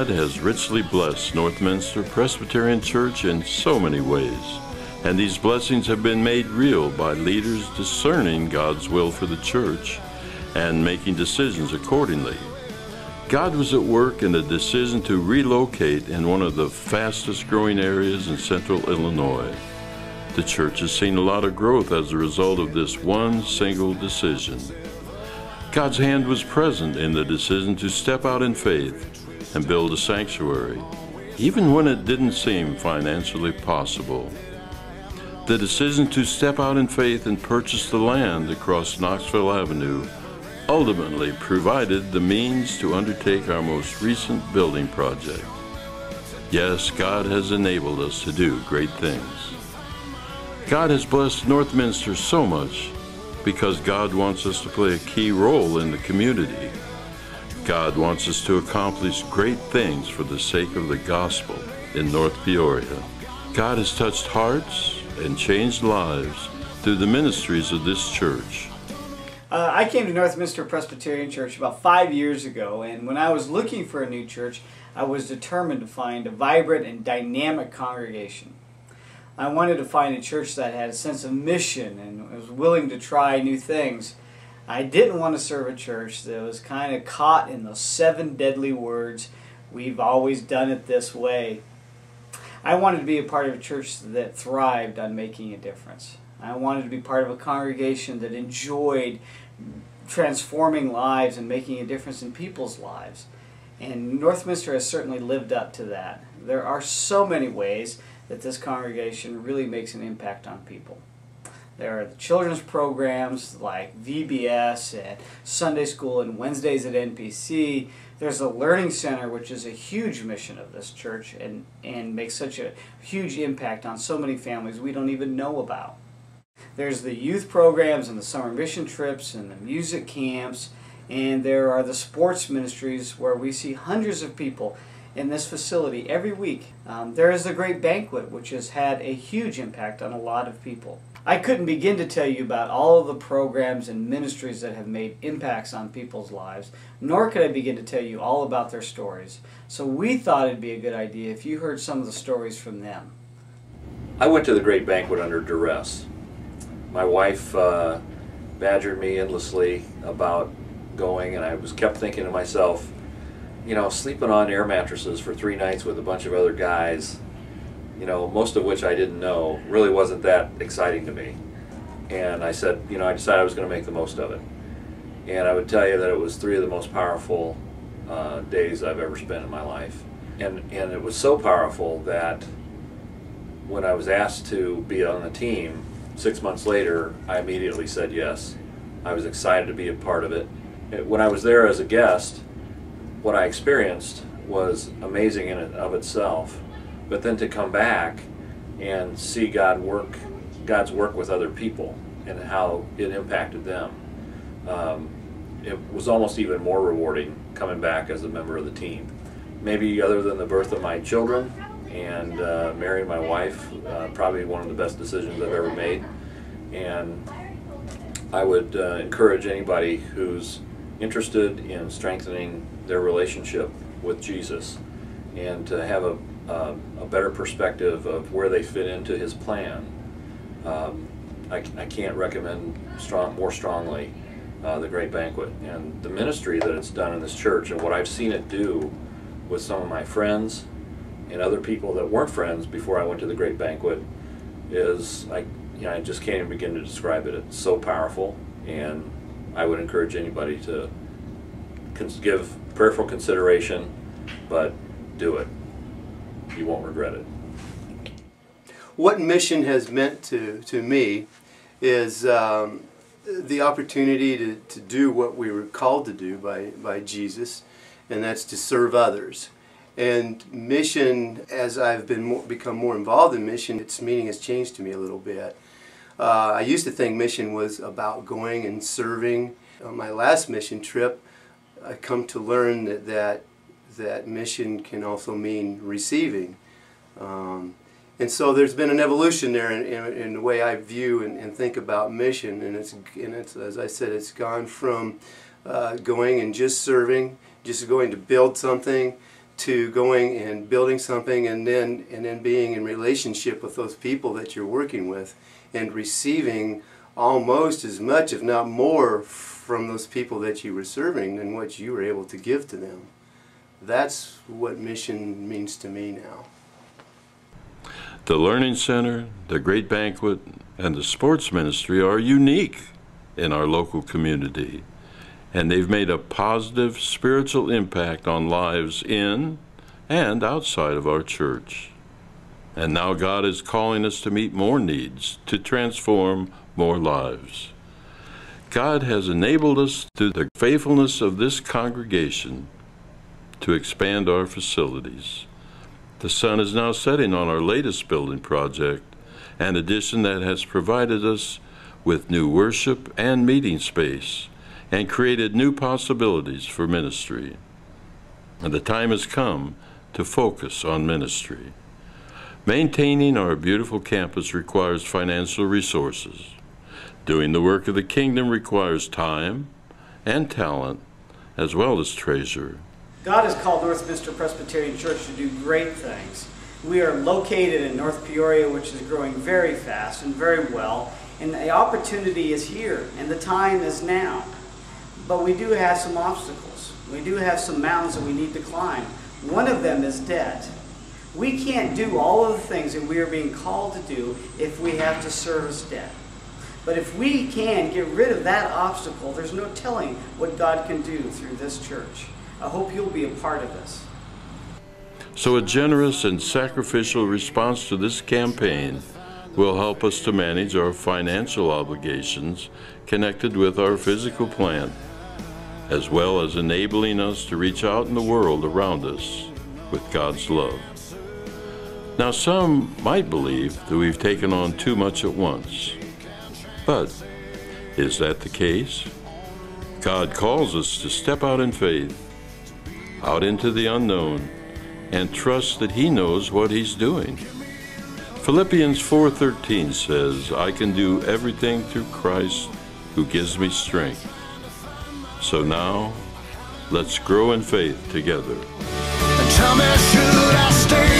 God has richly blessed Northminster Presbyterian Church in so many ways, and these blessings have been made real by leaders discerning God's will for the church and making decisions accordingly. God was at work in the decision to relocate in one of the fastest growing areas in central Illinois. The church has seen a lot of growth as a result of this one single decision. God's hand was present in the decision to step out in faith and build a sanctuary, even when it didn't seem financially possible. The decision to step out in faith and purchase the land across Knoxville Avenue ultimately provided the means to undertake our most recent building project. Yes, God has enabled us to do great things. God has blessed Northminster so much because God wants us to play a key role in the community. God wants us to accomplish great things for the sake of the gospel in North Peoria. God has touched hearts and changed lives through the ministries of this church. I came to Northminster Presbyterian Church about 5 years ago, and when I was looking for a new church, I was determined to find a vibrant and dynamic congregation. I wanted to find a church that had a sense of mission and was willing to try new things. I didn't want to serve a church that was kind of caught in those 7 deadly words, "We've always done it this way." I wanted to be a part of a church that thrived on making a difference. I wanted to be part of a congregation that enjoyed transforming lives and making a difference in people's lives. And Northminster has certainly lived up to that. There are so many ways that this congregation really makes an impact on people. There are the children's programs like VBS and Sunday school and Wednesdays at NPC. There's a learning center, which is a huge mission of this church and makes such a huge impact on so many families we don't even know about. There's the youth programs and the summer mission trips and the music camps, and there are the sports ministries where we see hundreds of people in this facility every week. There is the Great Banquet, which has had a huge impact on a lot of people. I couldn't begin to tell you about all of the programs and ministries that have made impacts on people's lives, nor could I begin to tell you all about their stories. So we thought it'd be a good idea if you heard some of the stories from them. I went to the Great Banquet under duress. My wife badgered me endlessly about going, and I kept thinking to myself, you know, sleeping on air mattresses for 3 nights with a bunch of other guys, you know, most of which I didn't know, really wasn't that exciting to me. And I said, you know, I decided I was going to make the most of it. And I would tell you that it was 3 of the most powerful days I've ever spent in my life. And it was so powerful that when I was asked to be on the team 6 months later, I immediately said yes. I was excited to be a part of it. When I was there as a guest, what I experienced was amazing in and of itself, but then to come back and see God's work with other people and how it impacted them, it was almost even more rewarding coming back as a member of the team. Maybe other than the birth of my children and marrying my wife, probably one of the best decisions I've ever made. And I would encourage anybody who's interested in strengthening their relationship with Jesus and to have a better perspective of where they fit into His plan. I can't recommend more strongly the Great Banquet and the ministry that it's done in this church, and what I've seen it do with some of my friends and other people that weren't friends before I went to the Great Banquet is, I just can't even begin to describe it. It's so powerful, and I would encourage anybody to give prayerful consideration, but do it. You won't regret it. What mission has meant to me is the opportunity to do what we were called to do by Jesus, and that's to serve others. And mission, as I've become more involved in mission, its meaning has changed to me a little bit. I used to think mission was about going and serving. On my last mission trip, I come to learn that mission can also mean receiving. And so there's been an evolution there in the way I view and think about mission, and it's as I said, it's gone from going and just serving, just going to build something, to going and building something and then being in relationship with those people that you're working with and receiving almost as much, if not more, from those people that you were serving than what you were able to give to them. That's what mission means to me now. The Learning Center, the Great Banquet, and the Sports Ministry are unique in our local community, and they've made a positive spiritual impact on lives in and outside of our church. And now God is calling us to meet more needs, to transform more lives. God has enabled us through the faithfulness of this congregation to expand our facilities. The sun is now setting on our latest building project, an addition that has provided us with new worship and meeting space and created new possibilities for ministry. And the time has come to focus on ministry. Maintaining our beautiful campus requires financial resources. Doing the work of the kingdom requires time and talent, as well as treasure. God has called Northminster Presbyterian Church to do great things. We are located in North Peoria, which is growing very fast and very well, and the opportunity is here, and the time is now. But we do have some obstacles. We do have some mountains that we need to climb. One of them is debt. We can't do all of the things that we are being called to do if we have to service debt. But if we can get rid of that obstacle, there's no telling what God can do through this church. I hope you'll be a part of this. So a generous and sacrificial response to this campaign will help us to manage our financial obligations connected with our physical plant, as well as enabling us to reach out in the world around us with God's love. Now, some might believe that we've taken on too much at once. But is that the case? God calls us to step out in faith, out into the unknown, and trust that He knows what He's doing. Philippians 4:13 says, I can do everything through Christ who gives me strength. So now, let's grow in faith together. Tell me, should I stay